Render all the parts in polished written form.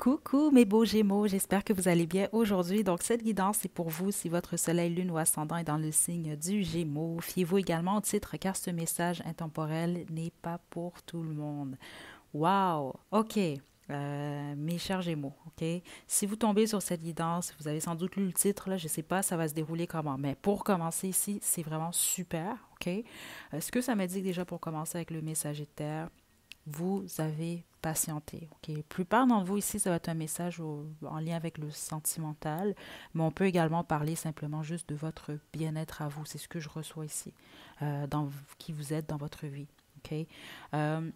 Coucou mes beaux Gémeaux, j'espère que vous allez bien aujourd'hui. Donc cette guidance est pour vous si votre soleil, lune ou ascendant est dans le signe du Gémeaux. Fiez-vous également au titre car ce message intemporel n'est pas pour tout le monde. Wow! OK. Mes chers Gémeaux, OK? Si vous tombez sur cette guidance, vous avez sans doute lu le titre, là, je ne sais pas, ça va se dérouler comment. Mais pour commencer ici, c'est vraiment super, OK? Ce que ça me dit déjà pour commencer avec le messager de terre, vous avez patienté. OK? La plupart d'entre vous ici, ça va être un message en lien avec le sentimental, mais on peut également parler simplement juste de votre bien-être à vous. C'est ce que je reçois ici, dans qui vous êtes dans votre vie. OK? Euh,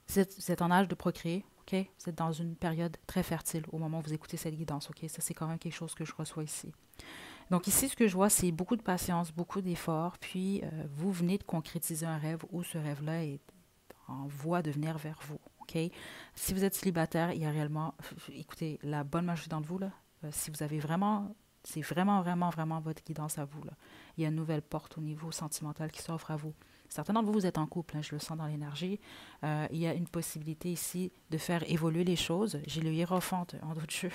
vous êtes en âge de procréer. OK? Vous êtes dans une période très fertile au moment où vous écoutez cette guidance. OK? Ça, c'est quand même quelque chose que je reçois ici. Donc ici, ce que je vois, c'est beaucoup de patience, beaucoup d'efforts, puis vous venez de concrétiser un rêve où ce rêve-là est en voie de venir vers vous. OK? Si vous êtes célibataire, il y a réellement, écoutez, la bonne majorité d'entre vous, là, si vous avez vraiment, c'est vraiment, vraiment, vraiment votre guidance à vous, là. Il y a une nouvelle porte au niveau sentimental qui s'offre à vous. Certains d'entre vous, vous êtes en couple, hein, je le sens dans l'énergie. Il y a une possibilité ici de faire évoluer les choses. J'ai le hiérophante en d'autres jeux.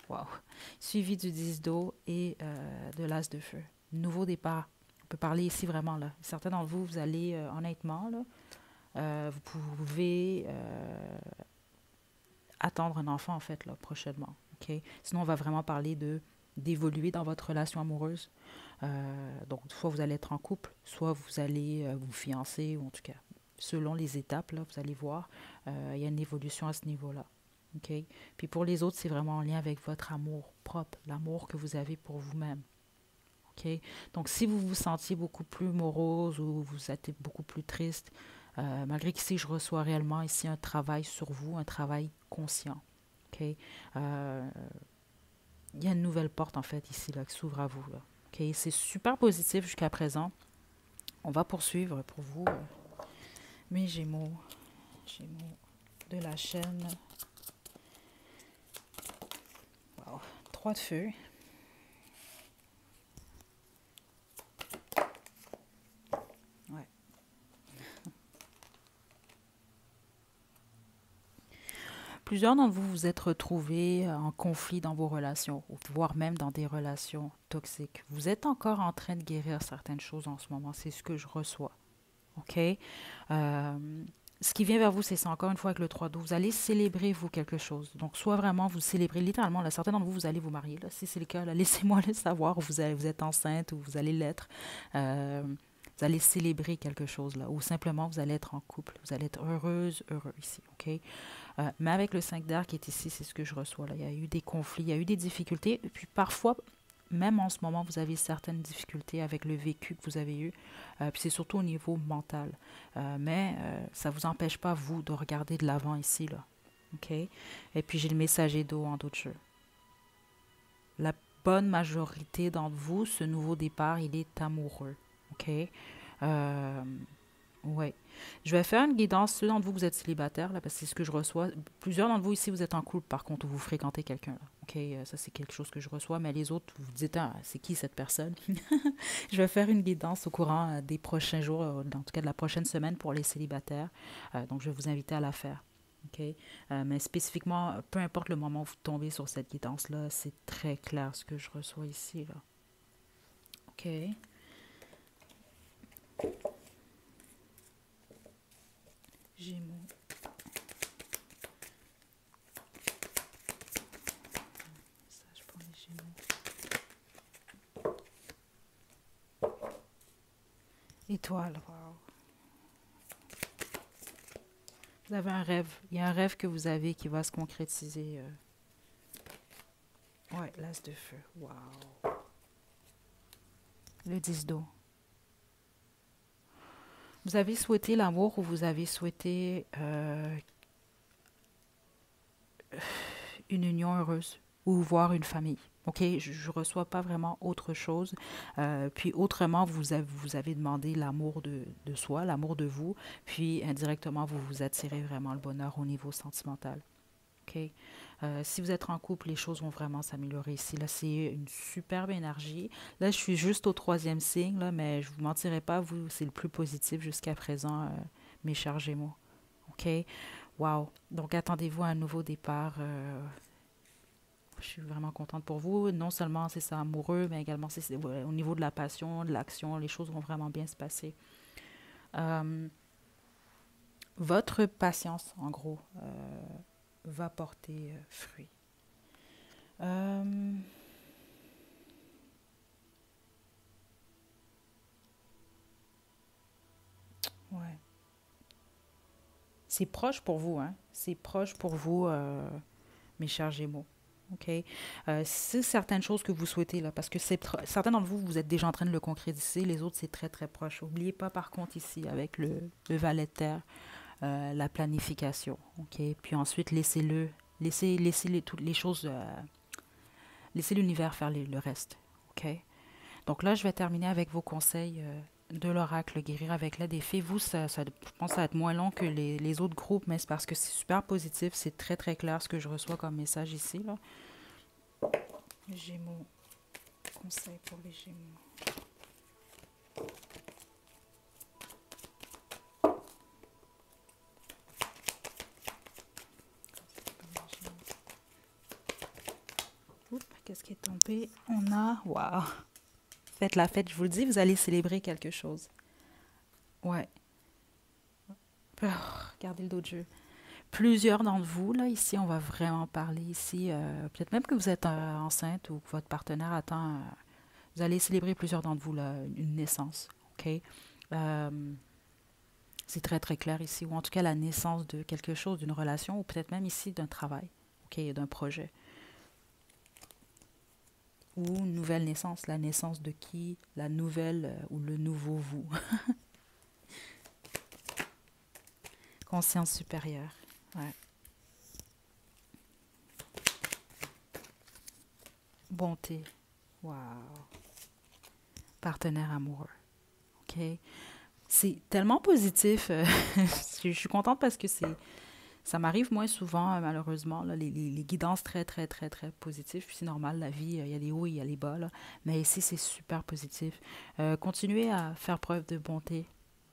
Wow. Suivi du 10 d'eau et de l'as de feu. Nouveau départ. On peut parler ici vraiment, là. Certains d'entre vous, vous allez, honnêtement, là, vous pouvez attendre un enfant, en fait, là, prochainement. OK? Sinon, on va vraiment parler de d'évoluer dans votre relation amoureuse. Donc, soit vous allez être en couple, soit vous allez vous fiancer, ou en tout cas, selon les étapes, là, vous allez voir, il y a une évolution à ce niveau-là. OK? Puis pour les autres, c'est vraiment en lien avec votre amour propre, l'amour que vous avez pour vous-même. OK? Donc, si vous vous sentiez beaucoup plus morose ou vous êtes beaucoup plus triste, malgré qu'ici, je reçois réellement ici un travail sur vous, un travail conscient. OK? Il y a une nouvelle porte, en fait, ici, là, qui s'ouvre à vous. Là. OK? C'est super positif jusqu'à présent. On va poursuivre pour vous, mes Gémeaux. Gémeaux de la chaîne. Wow. 3 de feu. Ouais. Plusieurs d'entre vous vous êtes retrouvés en conflit dans vos relations, voire même dans des relations toxiques. Vous êtes encore en train de guérir certaines choses en ce moment. C'est ce que je reçois. OK? Ce qui vient vers vous, c'est ça, encore une fois, avec le 3-12. Vous allez célébrer, vous, quelque chose. Donc, soit vraiment, vous célébrez littéralement. Là, certains d'entre vous, vous allez vous marier. Là, si c'est le cas, là, laissez-moi le savoir. Vous êtes enceinte ou vous allez l'être. Euh, vous allez célébrer quelque chose, là. Ou simplement, vous allez être en couple. Vous allez être heureuse, heureux ici. OK? Mais avec le 5 d'air qui est ici, c'est ce que je reçois, là. Il y a eu des conflits, il y a eu des difficultés. Et puis, parfois, même en ce moment, vous avez certaines difficultés avec le vécu que vous avez eu. Puis c'est surtout au niveau mental. Mais ça ne vous empêche pas, vous, de regarder de l'avant ici, là. OK? Et puis j'ai le messager d'eau en d'autres jeux. La bonne majorité d'entre vous, ce nouveau départ, il est amoureux. OK? Euh, ouais. Je vais faire une guidance. Ceux d'entre vous, vous êtes célibataires, là, parce que c'est ce que je reçois. Plusieurs d'entre vous ici, vous êtes en couple, par contre, ou vous fréquentez quelqu'un. Là. OK? Ça, c'est quelque chose que je reçois. Mais les autres, vous vous dites, ah, c'est qui cette personne? Je vais faire une guidance au courant des prochains jours, en tout cas de la prochaine semaine pour les célibataires. Donc, je vais vous inviter à la faire. OK? Mais spécifiquement, peu importe le moment où vous tombez sur cette guidance-là, c'est très clair ce que je reçois ici. Là. OK? Gémeaux. Message pour les Gémeaux. Étoile, wow. Vous avez un rêve. Il y a un rêve que vous avez qui va se concrétiser. Ouais, l'as de feu. Wow. Le 10 d'eau. Vous avez souhaité l'amour ou vous avez souhaité une union heureuse ou voir une famille. OK, je ne reçois pas vraiment autre chose. Puis autrement, vous avez demandé l'amour de soi, l'amour de vous. Puis indirectement, vous vous attirez vraiment le bonheur au niveau sentimental. OK? Si vous êtes en couple, les choses vont vraiment s'améliorer ici. Là, c'est une superbe énergie. Là, je suis juste au troisième signe, là, mais je ne vous mentirai pas, vous, c'est le plus positif jusqu'à présent, mes chers Gémeaux. OK? Wow. Donc, attendez-vous à un nouveau départ. Je suis vraiment contente pour vous. Non seulement c'est ça amoureux, mais également ouais, au niveau de la passion, de l'action, les choses vont vraiment bien se passer. Euh, Votre patience, en gros, va porter fruit. Euh, ouais. C'est proche pour vous, hein? C'est proche pour vous, mes chers Gémeaux. OK? C'est certaines choses que vous souhaitez, là, parce que certains d'entre vous, vous êtes déjà en train de le concrétiser, les autres, c'est très, très proche. N'oubliez pas, par contre, ici, avec le valet de terre, la planification. OK? Puis ensuite, laissez toutes les choses, laissez l'univers faire le reste. OK? Donc là, je vais terminer avec vos conseils de l'oracle Guérir avec l'aide des fées. Vous, je pense que ça va être moins long que les autres groupes, mais c'est parce que c'est super positif. C'est très, très clair ce que je reçois comme message ici. Là. Gémeaux. Conseil pour les Gémeaux. Oups, qu'est-ce qui est tombé? On a... Waouh! Faites la fête, je vous le dis, vous allez célébrer quelque chose. Ouais. Oh, regardez le dos de jeu. Plusieurs d'entre vous, là, ici, on va vraiment parler ici. Peut-être même que vous êtes enceinte ou que votre partenaire attend. Vous allez célébrer plusieurs d'entre vous, là, une naissance. OK? Euh, c'est très, très clair ici. Ou en tout cas, la naissance de quelque chose, d'une relation, ou peut-être même ici d'un travail. OK? D'un projet. Ou une nouvelle naissance. La naissance de qui? La nouvelle ou le nouveau vous. Conscience supérieure. Ouais. Bonté. Wow. Partenaire amoureux. OK? C'est tellement positif. Je suis contente parce que ça m'arrive moins souvent, malheureusement, là, les guidances très, très, très, très positives. Puis c'est normal, la vie, il y a les hauts et il y a les bas. Là. Mais ici, c'est super positif. Continuez à faire preuve de bonté,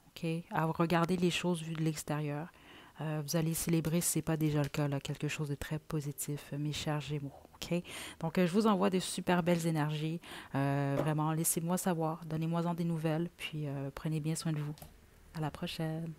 OK? À regarder les choses vues de l'extérieur. Vous allez célébrer, si ce n'est pas déjà le cas, là, quelque chose de très positif, mes chers Gémeaux. OK? Donc, je vous envoie des super belles énergies. Vraiment, laissez-moi savoir. Donnez-moi-en des nouvelles. Puis, prenez bien soin de vous. À la prochaine.